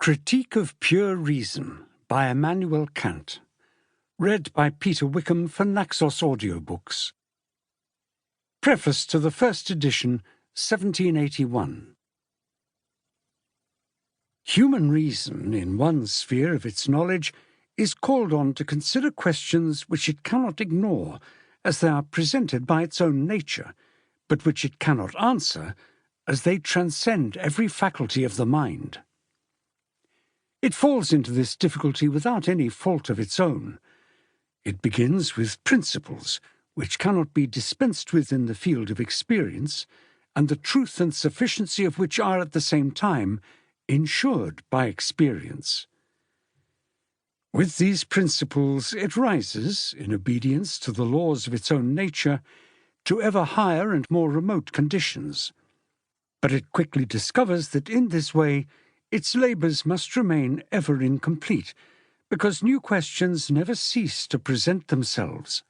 Critique of Pure Reason by Immanuel Kant. Read by Peter Wickham for Naxos Audiobooks. Preface to the first edition, 1781. Human reason, in one sphere of its knowledge, is called on to consider questions which it cannot ignore as they are presented by its own nature, but which it cannot answer as they transcend every faculty of the mind. It falls into this difficulty without any fault of its own. It begins with principles, which cannot be dispensed with in the field of experience, and the truth and sufficiency of which are at the same time ensured by experience. With these principles it rises, in obedience to the laws of its own nature, to ever higher and more remote conditions. But it quickly discovers that in this way its labours must remain ever incomplete, because new questions never cease to present themselves.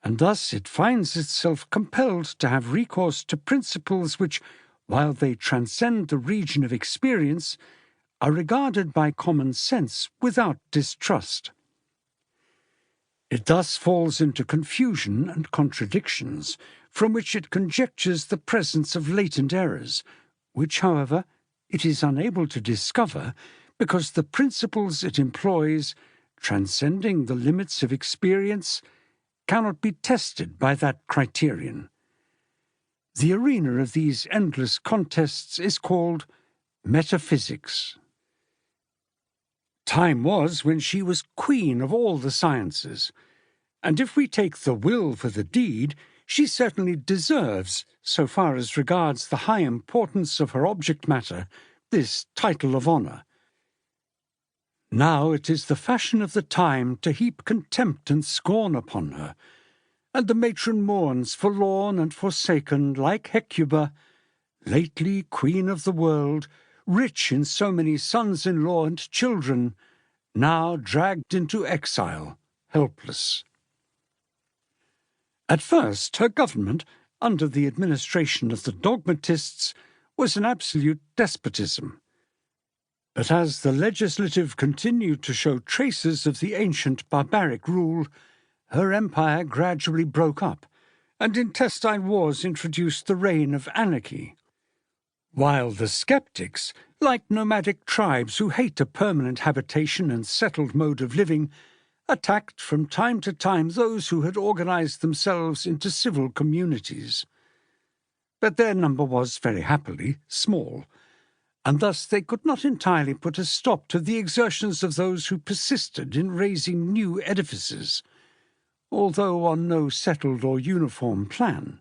And thus it finds itself compelled to have recourse to principles which, while they transcend the region of experience, are regarded by common sense without distrust. It thus falls into confusion and contradictions, from which it conjectures the presence of latent errors, which, however, it is unable to discover because the principles it employs, transcending the limits of experience, cannot be tested by that criterion. The arena of these endless contests is called metaphysics. Time was when she was queen of all the sciences, and if we take the will for the deed, she certainly deserves, so far as regards the high importance of her object matter, this title of honour. Now it is the fashion of the time to heap contempt and scorn upon her, and the matron mourns forlorn and forsaken like Hecuba, lately queen of the world, rich in so many sons-in-law and children, now dragged into exile, helpless. At first, her government, under the administration of the dogmatists, was an absolute despotism. But as the legislative continued to show traces of the ancient barbaric rule, her empire gradually broke up, and intestine wars introduced the reign of anarchy. While the skeptics, like nomadic tribes who hate a permanent habitation and settled mode of living, attacked from time to time those who had organized themselves into civil communities. But their number was, very happily, small, and thus they could not entirely put a stop to the exertions of those who persisted in raising new edifices, although on no settled or uniform plan.